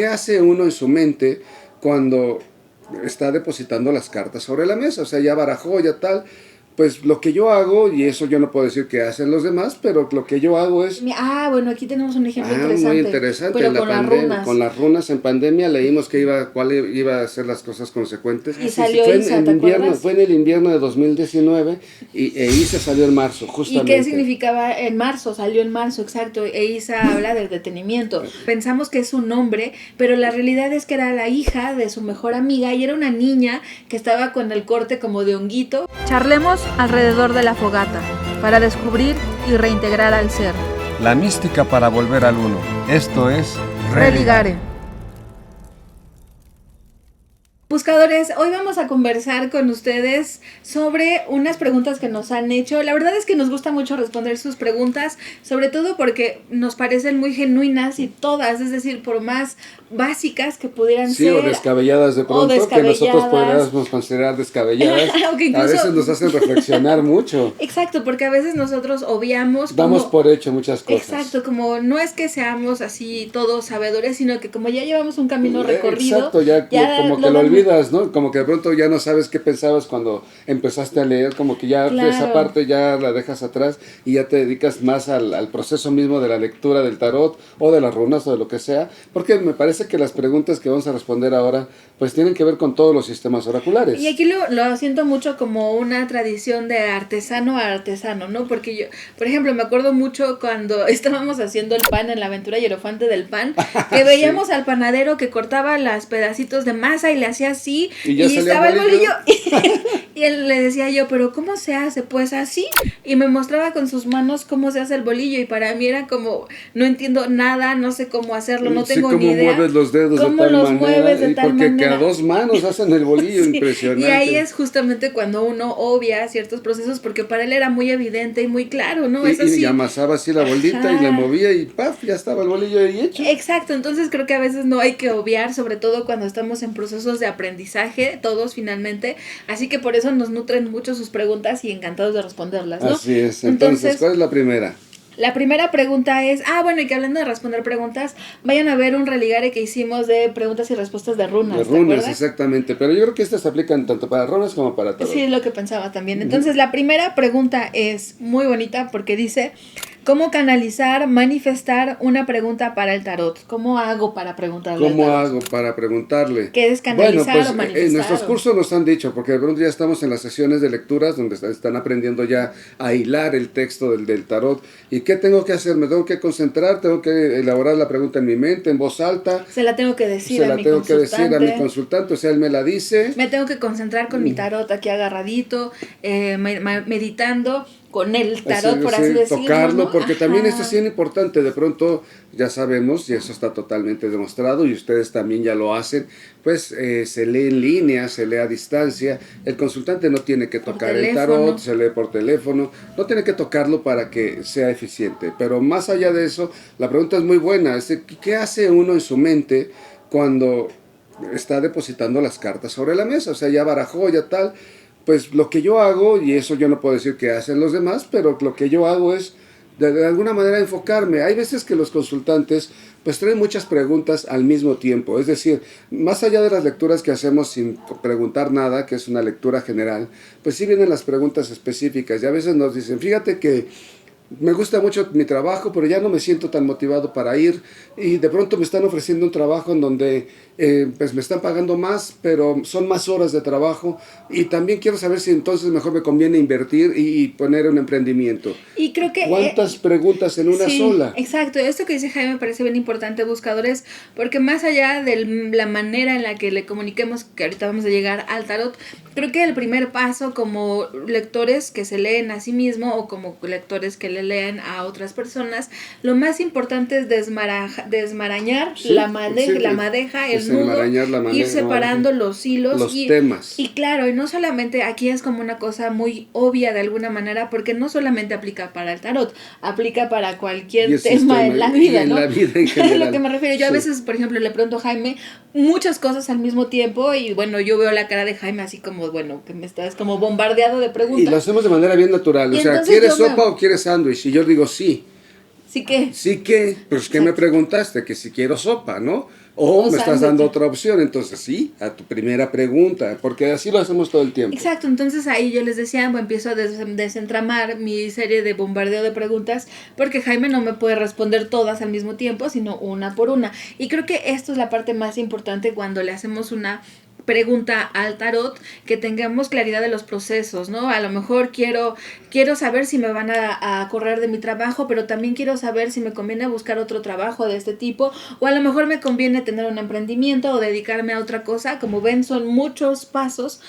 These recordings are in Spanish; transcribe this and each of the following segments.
¿Qué hace uno en su mente cuando está depositando las cartas sobre la mesa? O sea, ya barajó, ya tal. Pues lo que yo hago, y eso yo no puedo decir que hacen los demás, pero lo que yo hago es... Bueno, aquí tenemos un ejemplo interesante. Muy interesante. Pero En la con las pandemia, runas. con las runas en pandemia leímos que cuál iba a ser las cosas consecuentes. Y salió fue Isa, en ¿te invierno, acuerdas? fue en el invierno de 2019 e Isa salió en marzo, ¿Y justamente. qué significaba en marzo? Salió en marzo, exacto. Isa habla del detenimiento. Pensamos que es un hombre, pero la realidad es que era la hija de su mejor amiga y era una niña que estaba con el corte como de honguito. Charlemos alrededor de la fogata para descubrir y reintegrar al ser. La mística para volver al uno. Esto es Religare. Buscadores, hoy vamos a conversar con ustedes sobre unas preguntas que nos han hecho. La verdad es que nos gusta mucho responder sus preguntas, sobre todo porque nos parecen muy genuinas y todas, es decir, por más básicas que pudieran ser. Sí, o descabelladas de pronto, que nosotros podríamos considerar descabelladas. Incluso, a veces nos hacen reflexionar mucho. Exacto, porque a veces nosotros obviamos. Damos por hecho muchas cosas. Exacto, como no es que seamos así todos sabedores, sino que como ya llevamos un camino recorrido. Exacto, ya como que lo olvidas, ¿no? Como que de pronto ya no sabes qué pensabas cuando empezaste a leer, como que ya esa parte ya la dejas atrás y ya te dedicas más al proceso mismo de la lectura del tarot o de las runas o de lo que sea, porque me parece que las preguntas que vamos a responder ahora pues tienen que ver con todos los sistemas oraculares. Y aquí lo siento mucho como una tradición de artesano a artesano, ¿no? Porque yo, por ejemplo, me acuerdo mucho cuando estábamos haciendo el pan en la aventura hierofante del pan, que veíamos al panadero que cortaba los pedacitos de masa y le hacía así, y estaba el bolillo. Y él le decía yo, pero ¿cómo se hace? Pues así. Y me mostraba con sus manos cómo se hace el bolillo, y para mí era como, no entiendo nada, no sé cómo hacerlo, no tengo ni idea. ¿Cómo mueves los dedos ¿Cómo de tal los manera? mueves de tal manera? Porque a dos manos hacen el bolillo, sí, impresionante. Y ahí es justamente cuando uno obvia ciertos procesos, porque para él era muy evidente y muy claro, ¿no? Y amasaba así la bolita. Ajá. Y la movía y ¡paf! Ya estaba el bolillo ahí hecho. Exacto, entonces creo que a veces no hay que obviar, sobre todo cuando estamos en procesos de aprendizaje, todos finalmente, así que por eso nos nutren mucho sus preguntas y encantados de responderlas, ¿no? Así es, entonces ¿cuál es la primera? La primera pregunta es, bueno, y que hablando de responder preguntas, vayan a ver un religare que hicimos de preguntas y respuestas de runas. De runas, exactamente, pero yo creo que estas se aplican tanto para runas como para tarot. Sí, es lo que pensaba también. Entonces, la primera pregunta es muy bonita porque dice, ¿cómo canalizar, manifestar una pregunta para el tarot? ¿Cómo hago para preguntarle al tarot? ¿Cómo hago para preguntarle? ¿Qué es canalizar o manifestar? En nuestros cursos nos han dicho, porque de pronto ya estamos en las sesiones de lecturas donde están aprendiendo ya a hilar el texto del tarot. ¿Y qué tengo que hacer? ¿Me tengo que concentrar? ¿Tengo que elaborar la pregunta en mi mente, en voz alta? Se la tengo que decir a mi consultante. Se la tengo que decir a mi consultante, o sea, él me la dice. Me tengo que concentrar con mi tarot aquí agarradito, meditando con el tarot, por así decirlo. Tocarlo, ¿no? Porque también esto es bien importante. De pronto, ya sabemos, y eso está totalmente demostrado, y ustedes también ya lo hacen, pues se lee en línea, se lee a distancia. El consultante no tiene que tocar el tarot, se lee por teléfono, no tiene que tocarlo para que sea eficiente. Pero más allá de eso, la pregunta es muy buena. ¿Qué hace uno en su mente cuando está depositando las cartas sobre la mesa? O sea, ya barajó, ya tal. Pues lo que yo hago, y eso yo no puedo decir que hacen los demás, pero lo que yo hago es de alguna manera enfocarme. Hay veces que los consultantes pues traen muchas preguntas al mismo tiempo, es decir, más allá de las lecturas que hacemos sin preguntar nada, que es una lectura general, pues sí vienen las preguntas específicas, y a veces nos dicen, fíjate que me gusta mucho mi trabajo, pero ya no me siento tan motivado para ir, y de pronto me están ofreciendo un trabajo en donde pues me están pagando más, pero son más horas de trabajo, y también quiero saber si entonces mejor me conviene invertir y poner un emprendimiento. Y creo que ¿cuántas preguntas en una sola? Exacto, esto que dice Jaime me parece bien importante, buscadores, porque más allá de la manera en la que le comuniquemos, que ahorita vamos a llegar al tarot, creo que el primer paso como lectores que se leen a sí mismo o como lectores que le lean a otras personas, lo más importante es desmarañar la madeja, el nudo, ir separando los hilos, los temas. Y claro, y no solamente, aquí es como una cosa muy obvia de alguna manera, porque no solamente aplica para el tarot, aplica para cualquier tema en la vida, ¿no? En la vida en general. Es lo que me refiero. Yo a veces, por ejemplo, le pregunto a Jaime muchas cosas al mismo tiempo, y bueno, yo veo la cara de Jaime así como, bueno, que me estás como bombardeado de preguntas. Y lo hacemos de manera bien natural, o sea, ¿quieres sopa o quieres sándwich? Y yo digo sí. ¿Sí qué? Sí que, pues que me preguntaste que si quiero sopa, ¿no? O me estás sándwich. dando otra opción, entonces sí, a tu primera pregunta, porque así lo hacemos todo el tiempo. Exacto, entonces ahí yo les decía, bueno, empiezo a desentramar mi serie de bombardeo de preguntas, porque Jaime no me puede responder todas al mismo tiempo, sino una por una. Y creo que esto es la parte más importante cuando le hacemos una pregunta al tarot, que tengamos claridad de los procesos, ¿no? A lo mejor quiero saber si me van a correr de mi trabajo, pero también quiero saber si me conviene buscar otro trabajo de este tipo, o a lo mejor me conviene tener un emprendimiento o dedicarme a otra cosa. Como ven, son muchos pasos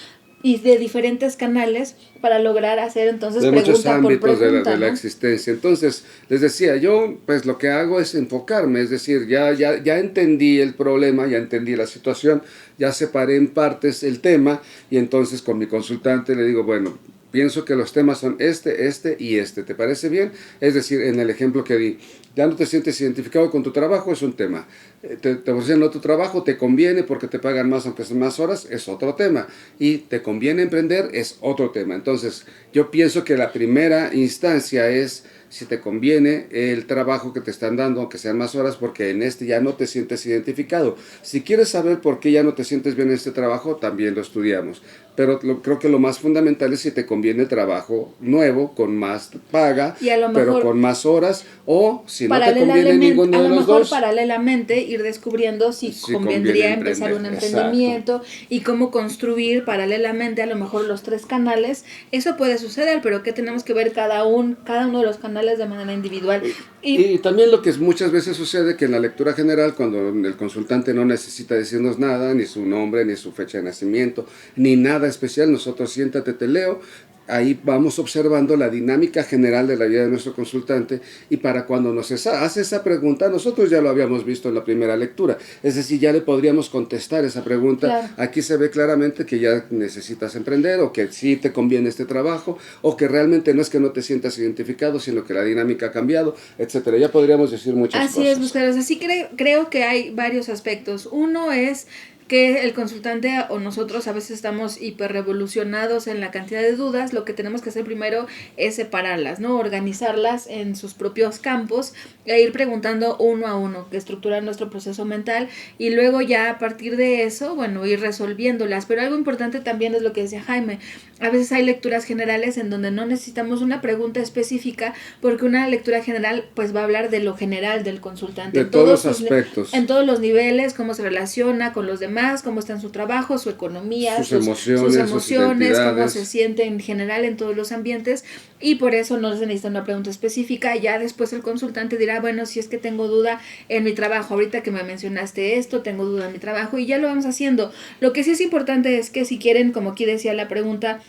y de diferentes canales para lograr hacer entonces de muchos pregunta por ámbitos pregunta, de la ¿no? existencia. Entonces, les decía, yo pues lo que hago es enfocarme, es decir, ya entendí el problema, ya entendí la situación, ya separé en partes el tema, y entonces con mi consultante le digo, bueno, pienso que los temas son este y este, ¿te parece bien? Es decir, en el ejemplo que di, ya no te sientes identificado con tu trabajo, es un tema. Te ofrecen otro trabajo, te conviene porque te pagan más aunque sean más horas, es otro tema. Y te conviene emprender, es otro tema. Entonces, yo pienso que la primera instancia es si te conviene el trabajo que te están dando, aunque sean más horas, porque en este ya no te sientes identificado. Si quieres saber por qué ya no te sientes bien en este trabajo, también lo estudiamos. Pero creo que lo más fundamental es si te conviene el trabajo nuevo, con más paga, Y a lo pero mejor con más horas, o si no te conviene ninguno a de lo los mejor dos. paralelamente ir descubriendo si Sí convendría conviene empezar un emprender, emprendimiento y cómo construir paralelamente a lo mejor los 3 canales. Eso puede suceder, pero que tenemos que ver cada uno de los canales de manera individual. Y también lo que muchas veces sucede, que en la lectura general, cuando el consultante no necesita decirnos nada, ni su nombre, ni su fecha de nacimiento, ni nada especial, nosotros siéntate, te leo, ahí vamos observando la dinámica general de la vida de nuestro consultante, y para cuando nos hace esa pregunta, nosotros ya lo habíamos visto en la primera lectura, es decir, ya le podríamos contestar esa pregunta. Claro. Aquí se ve claramente que ya necesitas emprender, o que sí te conviene este trabajo, o que realmente no es que no te sientas identificado, sino que la dinámica ha cambiado, etcétera. Ya podríamos decir muchas Así cosas. es, buscaros. Así creo que hay varios aspectos. Uno es que el consultante o nosotros a veces estamos hiperrevolucionados en la cantidad de dudas. Lo que tenemos que hacer primero es separarlas, ¿no? Organizarlas en sus propios campos e ir preguntando uno a uno, que estructurar nuestro proceso mental, y luego ya a partir de eso, bueno, ir resolviéndolas. Pero algo importante también es lo que decía Jaime. A veces hay lecturas generales en donde no necesitamos una pregunta específica, porque una lectura general pues va a hablar de lo general del consultante. De todos los aspectos. En todos los niveles, cómo se relaciona con los demás, cómo está en su trabajo, su economía, sus emociones, sus cómo identidades, se siente en general en todos los ambientes, y por eso no se necesita una pregunta específica. Ya después el consultante dirá, bueno, si es que tengo duda en mi trabajo, ahorita que me mencionaste esto, tengo duda en mi trabajo, y ya lo vamos haciendo. Lo que sí es importante es que si quieren, como aquí decía la pregunta,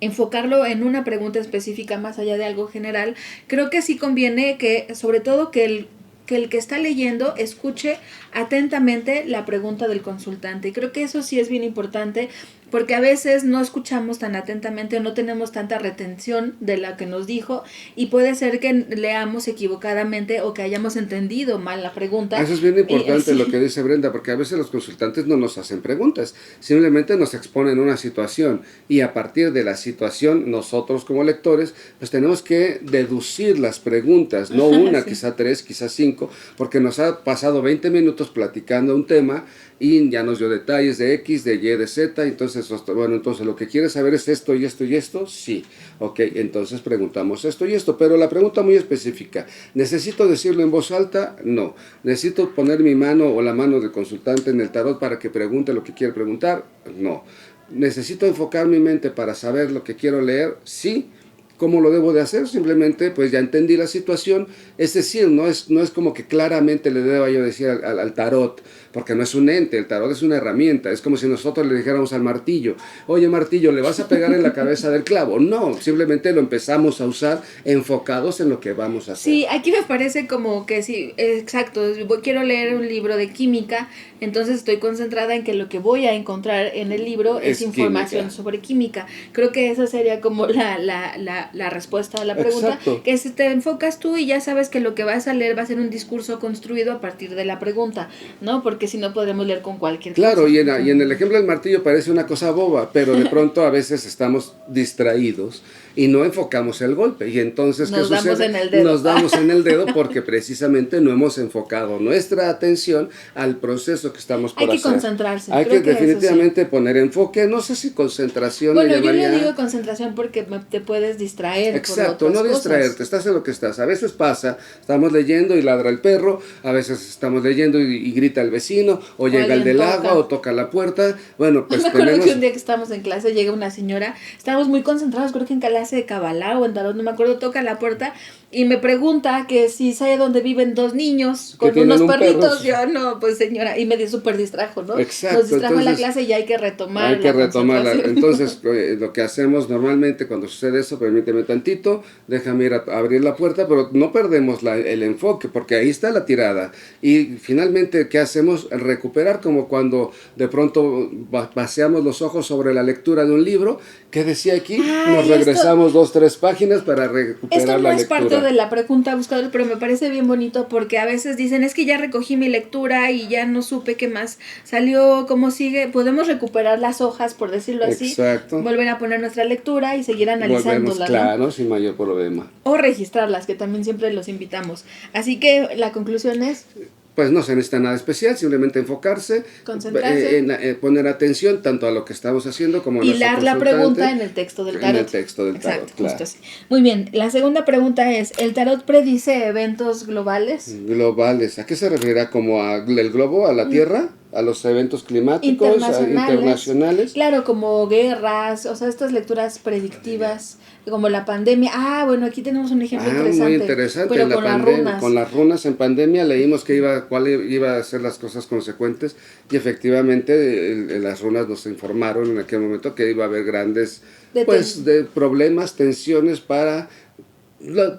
enfocarlo en una pregunta específica más allá de algo general, creo que sí conviene que, sobre todo, que el que está leyendo escuche atentamente la pregunta del consultante. Y creo que eso sí es bien importante, porque a veces no escuchamos tan atentamente o no tenemos tanta retención de la que nos dijo, y puede ser que leamos equivocadamente o que hayamos entendido mal la pregunta. Eso es bien importante, sí, lo que dice Brenda, porque a veces los consultantes no nos hacen preguntas, simplemente nos exponen una situación, y a partir de la situación nosotros como lectores pues tenemos que deducir las preguntas, no una, sí. quizá 3, quizá 5, porque nos ha pasado 20 minutos platicando un tema y ya nos dio detalles de X, de Y, de Z. Entonces, bueno, entonces lo que quieres saber es esto y esto y esto, sí, ok, entonces preguntamos esto y esto, pero la pregunta muy específica. ¿Necesito decirlo en voz alta? No. ¿Necesito poner mi mano o la mano del consultante en el tarot para que pregunte lo que quiere preguntar? No. ¿Necesito enfocar mi mente para saber lo que quiero leer? Sí. ¿Cómo lo debo de hacer? Simplemente, pues ya entendí la situación, es decir, no es como que claramente le deba yo decir al tarot, porque no es un ente, el tarot es una herramienta, es como si nosotros le dijéramos al martillo, oye martillo, ¿le vas a pegar en la cabeza del clavo? No, simplemente lo empezamos a usar enfocados en lo que vamos a hacer. Sí, aquí me parece como que sí, exacto, quiero leer un libro de química, entonces estoy concentrada en que lo que voy a encontrar en el libro es información sobre química. Creo que esa sería como la respuesta a la pregunta. Exacto. Que si te enfocas tú y ya sabes que lo que vas a leer va a ser un discurso construido a partir de la pregunta, ¿no? Porque si no podremos leer con cualquier claro, cosa. Y en el ejemplo del martillo parece una cosa boba, pero de pronto a veces estamos distraídos y no enfocamos el golpe. Y entonces, ¿qué Nos damos sucede? en el dedo. Nos damos en el dedo porque precisamente no hemos enfocado nuestra atención al proceso que estamos por Hay que hacer. concentrarse. Hay creo que eso sí. definitivamente poner enfoque, no sé si concentración Bueno, le yo llamaría. le digo concentración porque te puedes distraer. Exacto, por no otras distraerte, cosas. estás en lo que estás. A veces pasa, estamos leyendo y ladra el perro, a veces estamos leyendo y grita el vecino, o llega el alguien del toca. agua, o toca la puerta. Bueno, pues Me acuerdo tenemos... que un día que estábamos en clase llega una señora, estábamos muy concentrados, creo que en clase de Kabbalah o en Tarot, no me acuerdo, toca la puerta y me pregunta que si sabe dónde viven dos niños Que con tienen unos un perritos. perro. Yo, no, pues señora, y me súper distrajo, ¿no? Exacto, Nos distrajo la entonces, clase y hay que retomar hay que la retomarla. concentración. Entonces, lo que hacemos normalmente cuando sucede eso, permíteme tantito, déjame ir a abrir la puerta, pero no perdemos el enfoque, porque ahí está la tirada. Y finalmente, ¿qué hacemos? Recuperar, como cuando de pronto paseamos los ojos sobre la lectura de un libro. ¿Qué decía aquí? Ay, Nos regresamos 2-3 páginas para recuperar Esto no la es lectura. parte de la pregunta buscadores, pero me parece bien bonito porque a veces dicen, es que ya recogí mi lectura y ya no supe qué más salió, cómo sigue. Podemos recuperar las hojas, por decirlo así. Exacto. Volver a poner nuestra lectura y seguir Volvemos, analizándola, ¿no? claro, sin mayor problema. O registrarlas, que también siempre los invitamos. Así que la conclusión es, Pues no se necesita nada especial, simplemente enfocarse, Concentrarse. poner atención tanto a lo que estamos haciendo como a nuestro hilar la consultante. pregunta en el texto del tarot. En el texto del tarot, Exacto, claro. justo así. Muy bien, la segunda pregunta es, ¿el tarot predice eventos globales? Globales, ¿a qué se referirá? ¿Como al globo, a la Tierra? ¿A los eventos climáticos? Internacionales? Claro, como guerras, o sea, estas lecturas predictivas, como la pandemia. Ah, bueno, aquí tenemos un ejemplo interesante. Muy interesante. Pero La con las pandemia, runas. con las runas en pandemia leímos cuál iba a ser las cosas consecuentes y efectivamente las runas nos informaron en aquel momento que iba a haber grandes de problemas, tensiones para...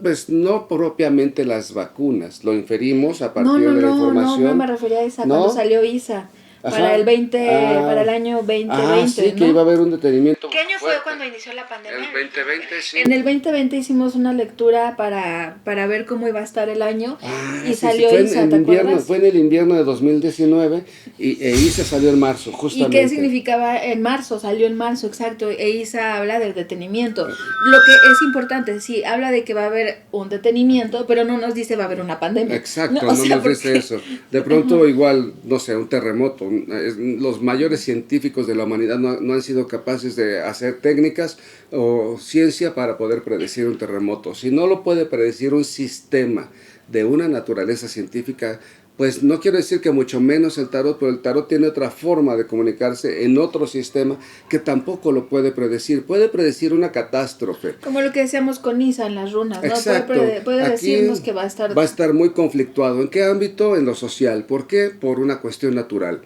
Pues no propiamente las vacunas, lo inferimos a partir de la información. No me refería a esa, ¿No? cuando salió ISA. Ajá. Para el año 2020, sí, ¿no? que iba a haber un detenimiento. ¿Qué año fuerte. fue cuando inició la pandemia? El 2020, sí. En el 2020 hicimos una lectura para ver cómo iba a estar el año y sí, salió fue ISA, en ¿te invierno, acuerdas? fue en el invierno de 2019 e ISA salió en marzo, justamente. ¿Y qué significaba en marzo? Salió en marzo, exacto. E ISA habla del detenimiento. Lo que es importante, sí, habla de que va a haber un detenimiento, pero no nos dice va a haber una pandemia. Exacto, no nos dice eso. De pronto igual, no sé, un terremoto. Los mayores científicos de la humanidad no han sido capaces de hacer técnicas o ciencia para poder predecir un terremoto. Si no lo puede predecir un sistema de una naturaleza científica, pues no quiero decir que mucho menos el tarot, pero el tarot tiene otra forma de comunicarse en otro sistema que tampoco lo puede predecir. Puede predecir una catástrofe. Como lo que decíamos con Isa en las runas, ¿no? Exacto. Puede decirnos que va a estar muy conflictuado. ¿En qué ámbito? En lo social. ¿Por qué? Por una cuestión natural.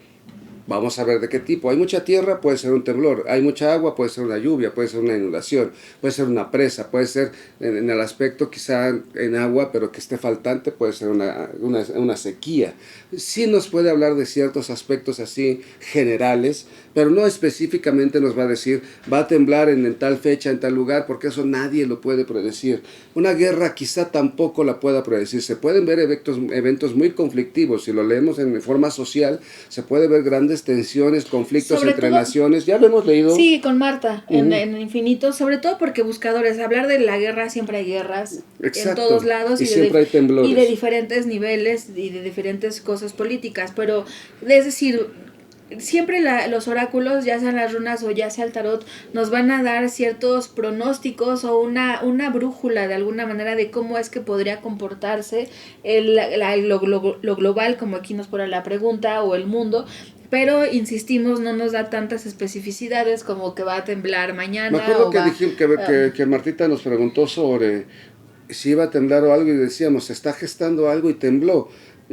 Vamos a ver de qué tipo. Hay mucha tierra, puede ser un temblor. Hay mucha agua, puede ser una lluvia, puede ser una inundación, puede ser una presa, puede ser en el aspecto quizá en agua, pero que esté faltante, puede ser una sequía. Sí nos puede hablar de ciertos aspectos así generales, pero no específicamente nos va a decir va a temblar en tal fecha, en tal lugar, porque eso nadie lo puede predecir. Una guerra quizá tampoco la pueda predecir. Se pueden ver eventos muy conflictivos. Si lo leemos en forma social, se puede ver grandes tensiones, conflictos sobre entre todo, naciones, ya lo hemos leído. Sí, con Marta, en Infinito, sobre todo porque buscadores, hablar de la guerra, siempre hay guerras. Exacto. En todos lados y siempre hay temblores. Y de diferentes niveles y de diferentes cosas políticas, pero es decir, siempre los oráculos, ya sean las runas o ya sea el tarot, nos van a dar ciertos pronósticos o una brújula de alguna manera de cómo es que podría comportarse lo global, como aquí nos pone la pregunta, o el mundo. Pero, insistimos, no nos da tantas especificidades como que va a temblar mañana. Me acuerdo que Martita nos preguntó sobre si iba a temblar o algo y decíamos, se está gestando algo y tembló.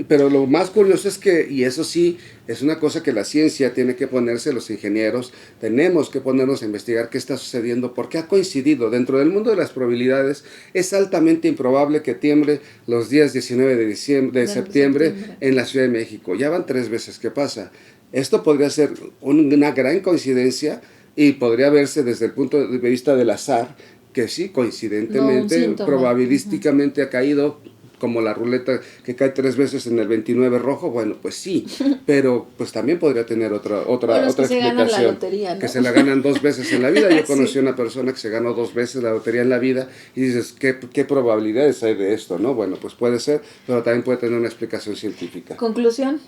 Pero lo más curioso es que, y eso sí, es una cosa que la ciencia tiene que ponerse, los ingenieros, tenemos que ponernos a investigar qué está sucediendo, porque ha coincidido. Dentro del mundo de las probabilidades, es altamente improbable que tiemble los días 19 de septiembre en la Ciudad de México. Ya van 3 veces que pasa. Esto podría ser una gran coincidencia y podría verse desde el punto de vista del azar, que sí, coincidentemente, probabilísticamente ha caído como la ruleta que cae 3 veces en el 29 rojo, bueno, pues sí, pero pues también podría tener otra Bueno, es que se ganan la explicación, lotería, ¿no? que se la ganan 2 veces en la vida. Yo conocí Sí. a una persona que se ganó 2 veces la lotería en la vida y dices, ¿qué probabilidades hay de esto, no? Bueno, pues puede ser, pero también puede tener una explicación científica. Conclusión.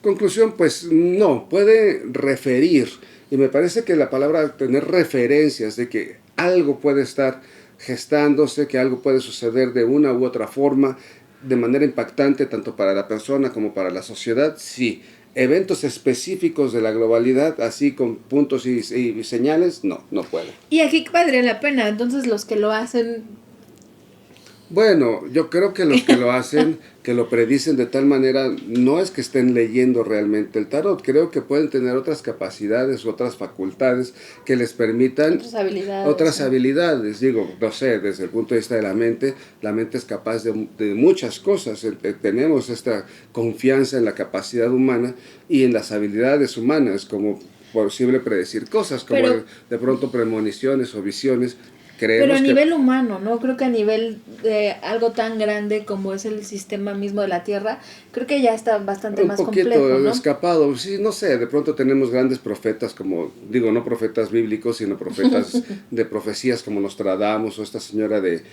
Conclusión, pues no, puede referir, y me parece que la palabra tener referencias de que algo puede estar gestándose, que algo puede suceder de una u otra forma, de manera impactante tanto para la persona como para la sociedad, sí. Eventos específicos de la globalidad, así con puntos y señales, no puede. Y aquí valdría la pena, entonces los que lo hacen... Bueno, yo creo que los que lo hacen, que lo predicen de tal manera, no es que estén leyendo realmente el tarot, creo que pueden tener otras capacidades, otras facultades que les permitan Otras habilidades. Digo, no sé, desde el punto de vista de la mente es capaz de muchas cosas, tenemos esta confianza en la capacidad humana y en las habilidades humanas, como posible predecir cosas, como Pero, de pronto premoniciones o visiones. pero a nivel humano, ¿no? Creo que a nivel de algo tan grande como es el sistema mismo de la Tierra, creo que ya está bastante más complejo, Un poquito ¿no? escapado, sí, no sé, de pronto tenemos grandes profetas como, digo, no profetas bíblicos, sino profetas de profecías como Nostradamus o esta señora de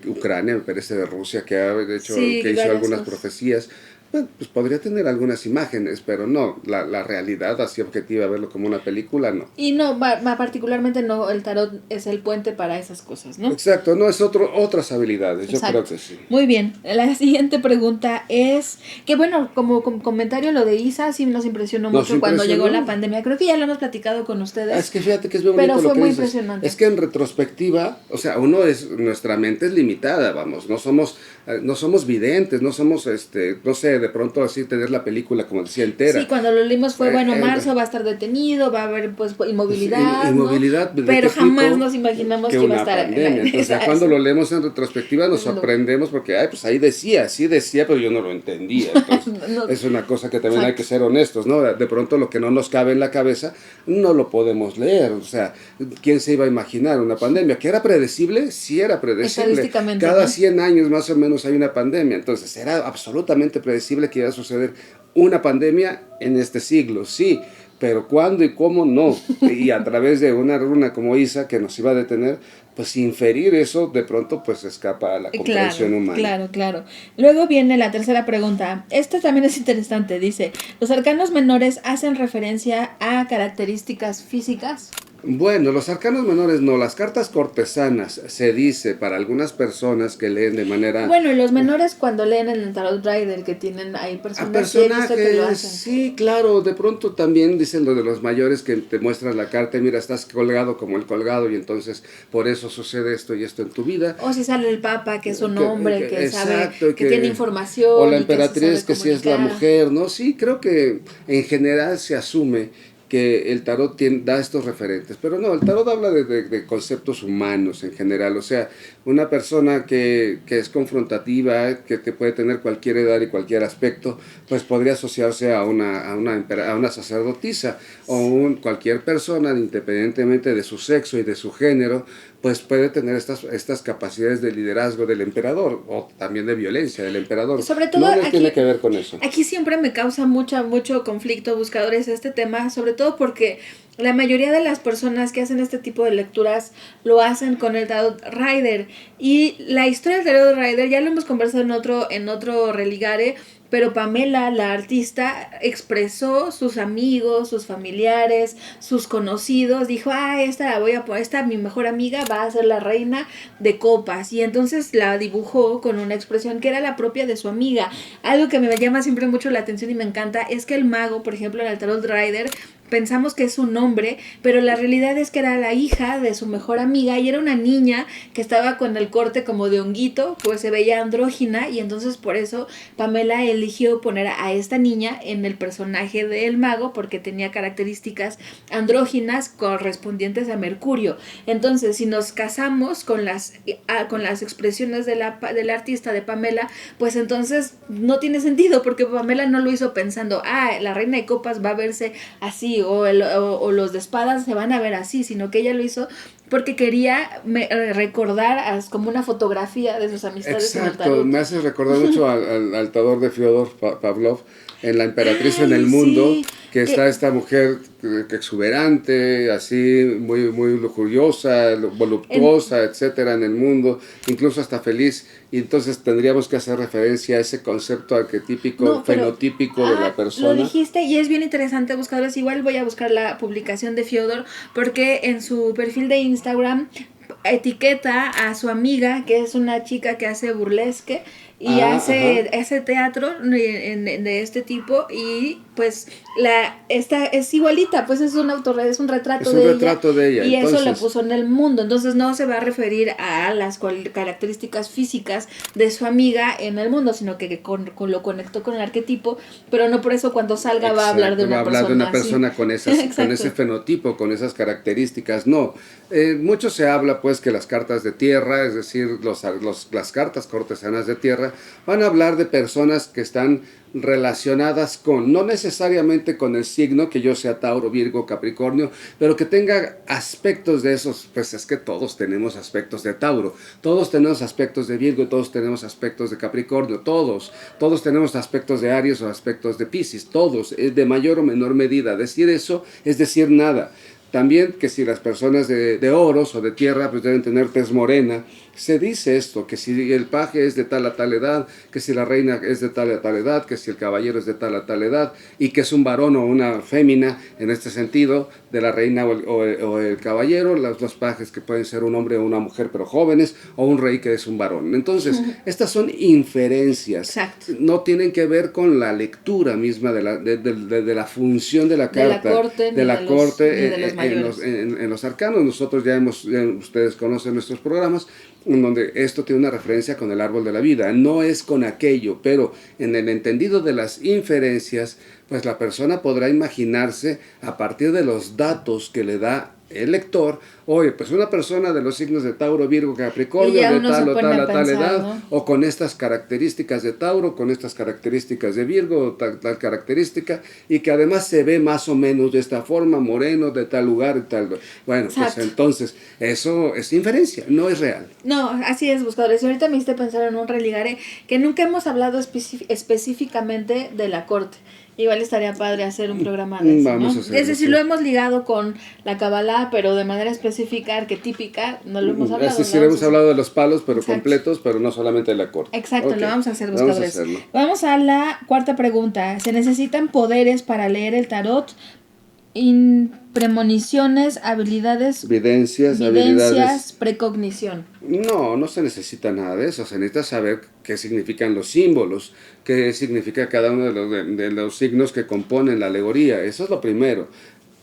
Ucrania, me parece de Rusia, que ha hecho, Sí, que hizo varias algunas cosas. profecías. Bueno, pues podría tener algunas imágenes, pero no, la realidad así objetiva, verlo como una película, no. Y no, particularmente no, el tarot es el puente para esas cosas, ¿no? Exacto, no es otras habilidades, yo creo que sí. Muy bien, la siguiente pregunta es, que bueno, como comentario lo de Isa sí nos impresionó Nos mucho cuando impresionó. llegó la pandemia, creo que ya lo hemos platicado con ustedes. Es que fíjate que es muy bonito Pero fue lo que muy dices. impresionante. Es que en retrospectiva, o sea, nuestra mente es limitada, vamos, no somos videntes, no somos, no sé, de pronto así tener la película, como decía, entera. Sí, cuando lo leímos fue, bueno, Eh, marzo va a estar detenido, va a haber pues inmovilidad, ¿no? Inmovilidad, ¿de Pero qué jamás tipo? nos imaginamos Que que iba a una estar pandemia. Entonces, cuando lo leemos en retrospectiva nos No. sorprendemos porque, ay, pues ahí decía, sí decía, pero yo no lo entendía. Entonces, No. es una cosa que también hay Exacto. que ser honestos, ¿no? De pronto lo que no nos cabe en la cabeza no lo podemos leer. O sea, ¿quién se iba a imaginar una pandemia? ¿Que era predecible? Sí era predecible. Estadísticamente, Cada ¿no? 100 años más o menos hay una pandemia. Entonces, era absolutamente predecible que iba a suceder una pandemia en este siglo, sí. Pero cuándo y cómo no. Y a través de una runa como Isa que nos iba a detener, pues inferir eso de pronto pues escapa a la comprensión humana. Claro. Luego viene la tercera pregunta. Esta también es interesante. Dice, ¿los arcanos menores hacen referencia a características físicas? Bueno, los arcanos menores no, las cartas cortesanas se dice para algunas personas que leen de manera... Bueno, y los menores cuando leen en el Tarot Rider que tienen ahí A personas que he visto que lo personajes, hacen. sí, claro, de pronto también dicen lo de los mayores que te muestran la carta y mira, estás colgado como el colgado y entonces por eso sucede esto y esto en tu vida. O si sale el Papa, que es un hombre, que sabe, exacto, que tiene información. o la y emperatriz que se sí sabe es la comunicar. mujer, ¿no? Sí, creo que en general se asume que el tarot da estos referentes, pero no, el tarot habla de conceptos humanos en general, o sea, una persona que es confrontativa, que te puede tener cualquier edad y cualquier aspecto, pues podría asociarse a una sacerdotisa, o cualquier persona, independientemente de su sexo y de su género, pues puede tener estas capacidades de liderazgo del emperador, o también de violencia del emperador. Sobre todo no aquí, tiene que ver con eso. Aquí siempre me causa mucho conflicto, buscadores, este tema, sobre todo porque la mayoría de las personas que hacen este tipo de lecturas lo hacen con el Tarot Rider. Y la historia del Tarot Rider ya lo hemos conversado en otro Religare, pero Pamela, la artista, expresó sus amigos, sus familiares, sus conocidos, dijo, esta la voy a poner, esta mi mejor amiga va a ser la reina de copas, y entonces la dibujó con una expresión que era la propia de su amiga. Algo que me llama siempre mucho la atención y me encanta es que el mago, por ejemplo, en el Tarot Rider, pensamos que es un hombre, pero la realidad es que era la hija de su mejor amiga y era una niña que estaba con el corte como de honguito, pues se veía andrógina, y entonces por eso Pamela eligió poner a esta niña en el personaje del mago porque tenía características andróginas correspondientes a Mercurio. Entonces, si nos casamos con las expresiones del artista de Pamela, pues entonces no tiene sentido porque Pamela no lo hizo pensando, la reina de copas va a verse así o los de espadas se van a ver así, sino que ella lo hizo porque quería recordar como una fotografía de sus amistades. Exacto, me hace recordar mucho al Tador de Fyodor Pavlov, en La emperatriz en el mundo, sí, que está esta mujer exuberante, así, muy, muy lujuriosa, voluptuosa, etcétera, en el mundo, incluso hasta feliz, y entonces tendríamos que hacer referencia a ese concepto arquetípico, fenotípico de la persona. Lo dijiste, y es bien interesante buscarlos. Igual voy a buscar la publicación de Fyodor, porque en su perfil de Instagram etiqueta a su amiga, que es una chica que hace burlesque y hace teatro de este tipo, y pues esta es igualita, pues es un retrato de ella, y entonces, eso lo puso en el mundo. Entonces no se va a referir a las características físicas de su amiga en el mundo, sino que lo conectó con el arquetipo, pero no por eso cuando salga va a hablar de una persona con ese fenotipo, con esas características. No, mucho se habla pues que las cartas de tierra, es decir, las cartas cortesanas de tierra, van a hablar de personas que están relacionadas con, no necesariamente con el signo, que yo sea Tauro, Virgo, Capricornio, pero que tenga aspectos de esos. Pues es que todos tenemos aspectos de Tauro, todos tenemos aspectos de Virgo, todos tenemos aspectos de Capricornio, todos tenemos aspectos de Aries o aspectos de Piscis, todos, de mayor o menor medida. Decir eso es decir nada. También que si las personas de oros o de tierra pues deben tener tez morena. Se dice esto, que si el paje es de tal a tal edad, que si la reina es de tal a tal edad, que si el caballero es de tal a tal edad, y que es un varón o una fémina, en este sentido, de la reina o el caballero, los pajes que pueden ser un hombre o una mujer, pero jóvenes, o un rey que es un varón. Entonces, estas son inferencias. Exacto. No tienen que ver con la lectura misma de la función de la carta, de la corte, en los arcanos. Nosotros ustedes conocen nuestros programas, en donde esto tiene una referencia con el árbol de la vida, no es con aquello, pero en el entendido de las inferencias, pues la persona podrá imaginarse a partir de los datos que le da el lector. Oye, pues una persona de los signos de Tauro, Virgo, Capricornio, de tal o tal a tal edad, ¿no? O con estas características de Tauro, con estas características de Virgo, tal característica, y que además se ve más o menos de esta forma, moreno, de tal lugar y tal. Bueno, exacto. Pues entonces, eso es inferencia, no es real. No, así es, buscadores. Y ahorita me hiciste pensar en un religare que nunca hemos hablado específicamente de la corte. Igual estaría padre hacer un programa de eso, ¿no? Es decir, lo hemos ligado con la Kabbalah, pero de manera específica, arquetípica, no lo hemos hablado. Es decir, hemos hablado de los palos, pero completos, pero no solamente de la corte. Exacto, lo vamos a hacer, buscadores. Vamos a la cuarta pregunta. ¿Se necesitan poderes para leer el tarot? Premoniciones, evidencias, habilidades, precognición. No se necesita nada de eso. Se necesita saber qué significan los símbolos, qué significa cada uno de los signos que componen la alegoría. Eso es lo primero.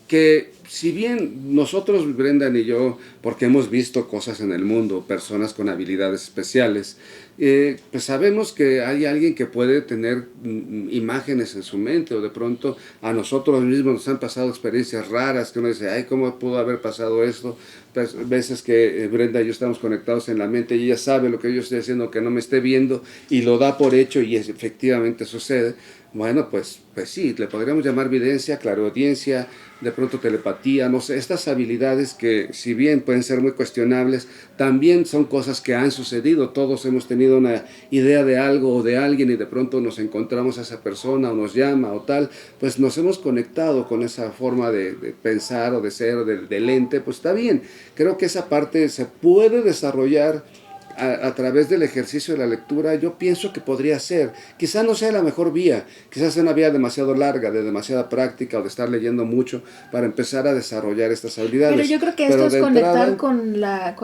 Que si bien nosotros, Brendan y yo, porque hemos visto cosas en el mundo, personas con habilidades especiales, pues sabemos que hay alguien que puede tener imágenes en su mente, o de pronto a nosotros mismos nos han pasado experiencias raras que uno dice, ay, ¿cómo pudo haber pasado esto? Pues, veces que Brenda y yo estamos conectados en la mente y ella sabe lo que yo estoy haciendo, que no me esté viendo, y lo da por hecho y efectivamente sucede. Bueno, pues sí, le podríamos llamar videncia, clariaudiencia, de pronto telepatía, no sé, estas habilidades que si bien pueden ser muy cuestionables, también son cosas que han sucedido. Todos hemos tenido una idea de algo o de alguien y de pronto nos encontramos a esa persona o nos llama o tal, pues nos hemos conectado con esa forma de pensar o de ser, del ente, pues está bien. Creo que esa parte se puede desarrollar a través del ejercicio de la lectura. Yo pienso que podría ser, quizá no sea la mejor vía, quizás sea una vía demasiado larga, de demasiada práctica o de estar leyendo mucho para empezar a desarrollar estas habilidades. Pero yo creo que esto es conectar con la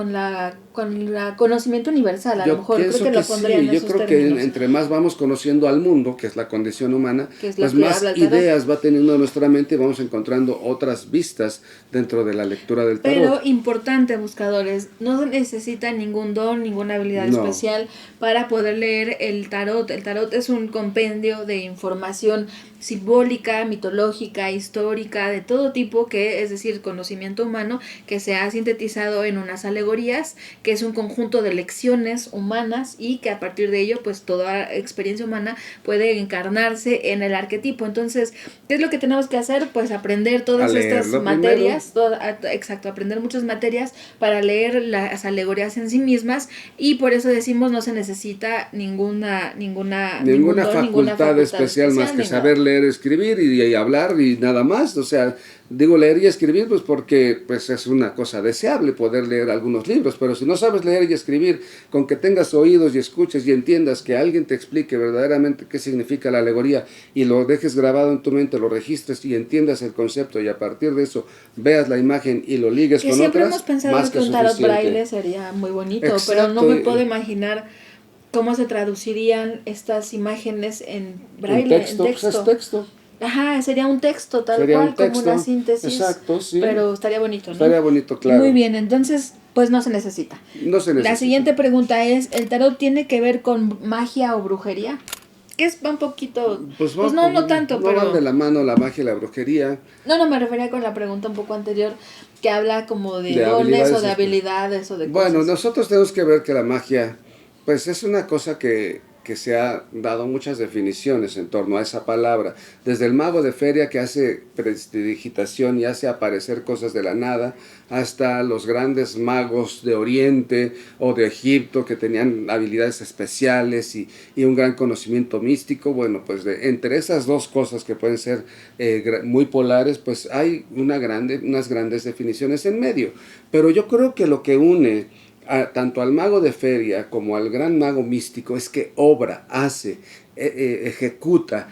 conocimiento universal, a lo mejor creo que lo pondría en esos términos. Yo creo que entre más vamos conociendo al mundo, que es la condición humana, pues más ideas va teniendo nuestra mente y vamos encontrando otras vistas dentro de la lectura del tarot. Pero importante, buscadores, no necesitan ningún don, ninguna ninguna habilidad No. especial para poder leer el tarot. El tarot es un compendio de información simbólica, mitológica, histórica, de todo tipo, que es decir, conocimiento humano que se ha sintetizado en unas alegorías, que es un conjunto de lecciones humanas y que a partir de ello pues toda experiencia humana puede encarnarse en el arquetipo. Entonces, ¿qué es lo que tenemos que hacer? Pues aprender todas estas materias, exacto, aprender muchas materias para leer las alegorías en sí mismas, y por eso decimos no se necesita ninguna facultad especial más que saber leer, escribir y hablar y nada más. O sea, digo leer y escribir pues porque pues es una cosa deseable poder leer algunos libros, pero si no sabes leer y escribir, con que tengas oídos y escuches y entiendas que alguien te explique verdaderamente qué significa la alegoría y lo dejes grabado en tu mente, lo registres y entiendas el concepto, y a partir de eso veas la imagen y lo ligues con siempre otras, hemos pensado más que un tarot braille sería muy bonito. Exacto. Pero no me puedo imaginar cómo se traducirían estas imágenes en braille, en texto. Pues es texto. Ajá, sería un texto tal cual, como una síntesis. Exacto, sí. Pero estaría bonito, ¿no? Estaría bonito, claro. Muy bien, entonces, pues no se necesita. No se necesita. La siguiente pregunta es, ¿el tarot tiene que ver con magia o brujería? Que es un poquito, pues no tanto, no pero... van de la mano la magia y la brujería. No, me refería con la pregunta un poco anterior, que habla como de dones o de habilidades o de cosas. Bueno, nosotros tenemos que ver que la magia, pues es una cosa que se ha dado muchas definiciones en torno a esa palabra, desde el mago de feria que hace prestidigitación y hace aparecer cosas de la nada, hasta los grandes magos de Oriente o de Egipto que tenían habilidades especiales y un gran conocimiento místico. Bueno, pues entre esas dos cosas que pueden ser muy polares, pues hay unas grandes definiciones en medio, pero yo creo que lo que une tanto al mago de feria como al gran mago místico es que obra, hace, ejecuta,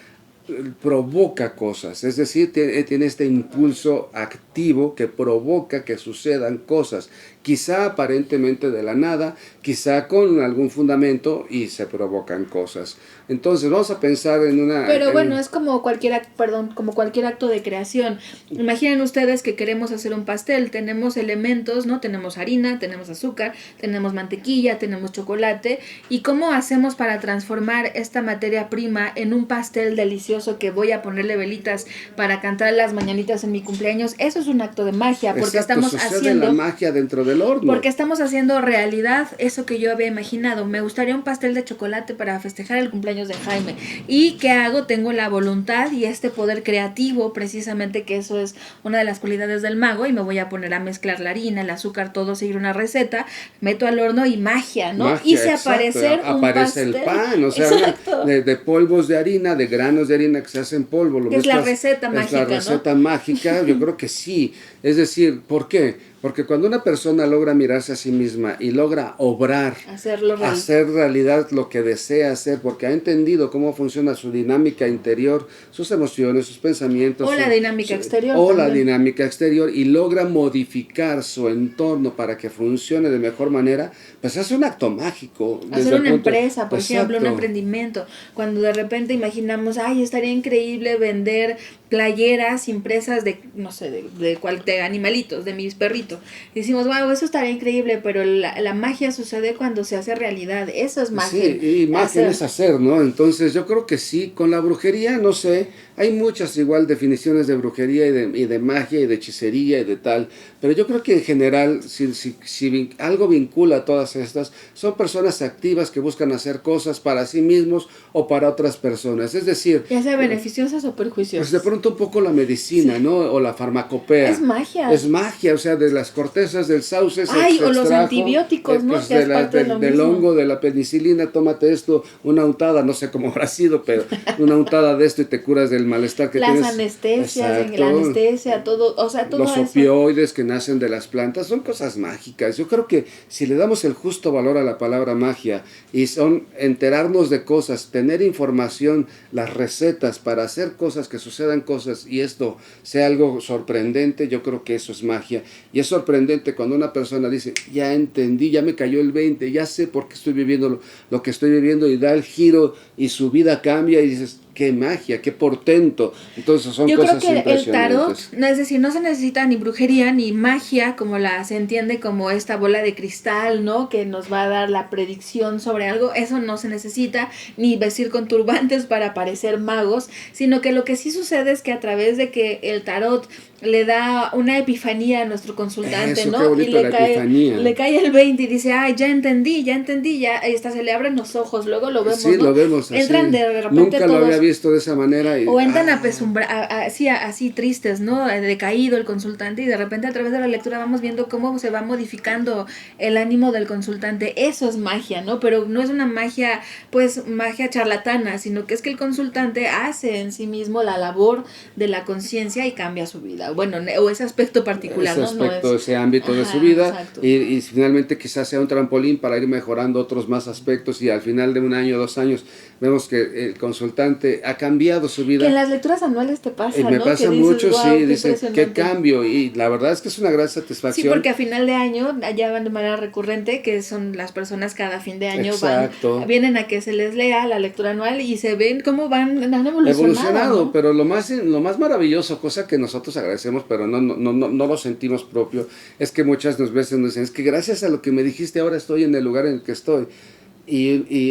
provoca cosas, es decir, tiene este impulso activo que provoca que sucedan cosas, quizá aparentemente de la nada, quizá con algún fundamento, y se provocan cosas. Entonces vamos a pensar en una... Pero bueno, es como cualquier acto de creación. Imaginen ustedes que queremos hacer un pastel, tenemos elementos, ¿no? Tenemos harina, tenemos azúcar, tenemos mantequilla, tenemos chocolate, y ¿cómo hacemos para transformar esta materia prima en un pastel delicioso que voy a ponerle velitas para cantar las mañanitas en mi cumpleaños? Eso es un acto de magia, porque estamos haciendo la magia dentro del horno. Porque estamos haciendo realidad eso que yo había imaginado. Me gustaría un pastel de chocolate para festejar el cumpleaños de Jaime. ¿Y qué hago? Tengo la voluntad y este poder creativo, precisamente, que eso es una de las cualidades del mago, y me voy a poner a mezclar la harina, el azúcar, todo, seguir una receta, meto al horno y magia, ¿no? Magia, hice aparecer un aparece pastel. El pan, o sea, de polvos de harina, de granos de harina que se hacen polvo. Es la receta mágica, ¿no? Es la receta mágica, yo creo que sí. Es decir, ¿por qué? Porque cuando una persona logra mirarse a sí misma y logra obrar, hacer realidad lo que desea hacer, porque ha entendido cómo funciona su dinámica interior, sus emociones, sus pensamientos. O la dinámica exterior. O la dinámica exterior, y logra modificar su entorno para que funcione de mejor manera, pues hace un acto mágico. Hacer una empresa, por ejemplo, un emprendimiento. Cuando de repente imaginamos, ay, estaría increíble vender playeras impresas de, no sé, de animalitos, de mis perritos. Y decimos, wow, eso estaría increíble, pero la magia sucede cuando se hace realidad. Eso es magia. Sí, y magia es hacer, ¿no? Entonces yo creo que sí. Con la brujería, no sé, hay muchas igual definiciones de brujería y de magia y de hechicería y de tal, pero yo creo que en general, si algo vincula a todas estas, son personas activas que buscan hacer cosas para sí mismos o para otras personas. Es decir, ya sea beneficiosas o perjuiciosas. Pues de pronto un poco la medicina, sí, ¿no? O la farmacopea. Es magia. Es magia, o sea, de las cortezas del sauce. Ay, o los antibióticos, ¿no? Pues del hongo, de la penicilina, tómate esto, una untada, no sé cómo habrá sido, pero una untada de esto y te curas del malestar que tienes. Las anestesias, la anestesia, todo, o sea, todo los eso. opioides que nacen de las plantas son cosas mágicas. Yo creo que si le damos el justo valor a la palabra magia, y son enterarnos de cosas, tener información, las recetas para hacer cosas, que sucedan cosas, y esto sea algo sorprendente, yo creo que eso es magia. Y es sorprendente cuando una persona dice, ya entendí, ya me cayó el 20, ya sé por qué estoy viviendo lo que estoy viviendo, y da el giro y su vida cambia y dices, qué magia, qué portento. Entonces son Yo creo cosas que el tarot, impresionantes. no, es decir, no se necesita ni brujería ni magia, como se entiende como esta bola de cristal, ¿no? Que nos va a dar la predicción sobre algo. Eso no se necesita, ni vestir con turbantes para parecer magos, sino que lo que sí sucede es que a través de que el tarot le da una epifanía a nuestro consultante, Eso, ¿no? qué bonito, Y la epifanía. le cae el 20 y dice, ay, ya entendí, ya, y hasta se le abren los ojos, luego lo vemos, Sí, ¿no? lo vemos así. Entran de repente Nunca lo todos, había visto de esa manera. o entran así tristes, ¿no? Decaído el consultante, y de repente a través de la lectura vamos viendo cómo se va modificando el ánimo del consultante. Eso es magia, ¿no? Pero no es una magia, pues, magia charlatana, sino que es que el consultante hace en sí mismo la labor de la conciencia y cambia su vida. Bueno, o ese aspecto particular, ese ¿no? aspecto, No es... ese ámbito de Ajá, su vida, exacto. y finalmente quizás sea un trampolín para ir mejorando otros más aspectos, y al final de 1 año, 2 años vemos que el consultante ha cambiado su vida. Que en las lecturas anuales te pasa, Me ¿no? pasa que dices, mucho, wow, sí, qué dicen, qué impresionante. cambio, y la verdad es que es una gran Sí, satisfacción. porque a final de año, allá van de manera recurrente, que son las personas cada fin de año Exacto. vienen a que se les lea la lectura anual y se ven cómo han Evolucionado, ¿no? pero lo más maravilloso, cosa que nosotros agradecemos, pero no lo sentimos propio, es que muchas veces nos dicen, es que gracias a lo que me dijiste ahora estoy en el lugar en el que estoy.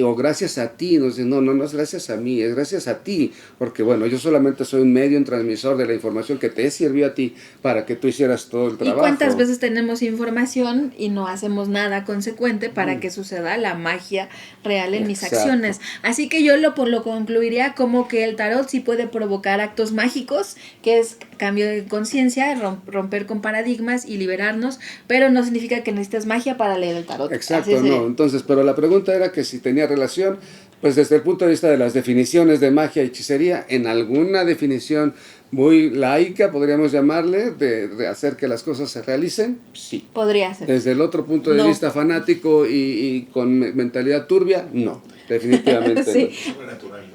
O gracias a ti, nos dicen, no es gracias a mí, es gracias a ti, porque bueno, yo solamente soy un medio, un transmisor de la información que te sirvió a ti para que tú hicieras todo el trabajo. ¿Y cuántas veces tenemos información y no hacemos nada consecuente para que suceda la magia real en mis acciones? Así que yo lo concluiría como que el tarot sí puede provocar actos mágicos, que es cambio de conciencia, romper con paradigmas y liberarnos, pero no significa que necesites magia para leer el tarot. Exacto, no. Entonces, pero la pregunta era que si tenía relación, pues desde el punto de vista de las definiciones de magia y hechicería, en alguna definición muy laica, podríamos llamarle, de hacer que las cosas se realicen, sí. Podría ser. Desde el otro punto de vista fanático y con mentalidad turbia, no. Definitivamente. Sí.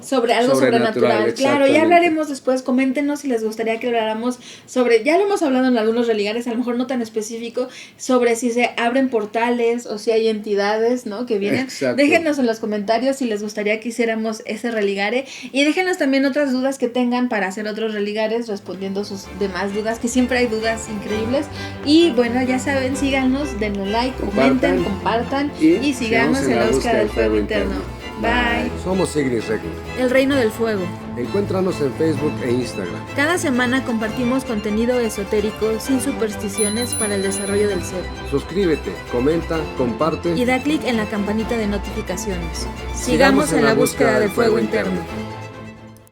Sobre algo sobrenatural. Claro, ya hablaremos después. Coméntenos si les gustaría que habláramos sobre, ya lo hemos hablado en algunos religares, a lo mejor no tan específico, sobre si se abren portales o si hay entidades, ¿no? Que vienen. Exacto. Déjenos en los comentarios si les gustaría que hiciéramos ese religare, y déjenos también otras dudas que tengan para hacer otros religares, respondiendo sus demás dudas, que siempre hay dudas increíbles. Y bueno, ya saben, síganos, denle like, comenten, compartan y sigamos en la búsqueda del fuego interno. Bye. Somos Ignis Regnum. El Reino del Fuego. Encuéntranos en Facebook e Instagram. Cada semana compartimos contenido esotérico sin supersticiones para el desarrollo del ser. Suscríbete, comenta, comparte. Y da clic en la campanita de notificaciones. Sigamos en la búsqueda del fuego interno.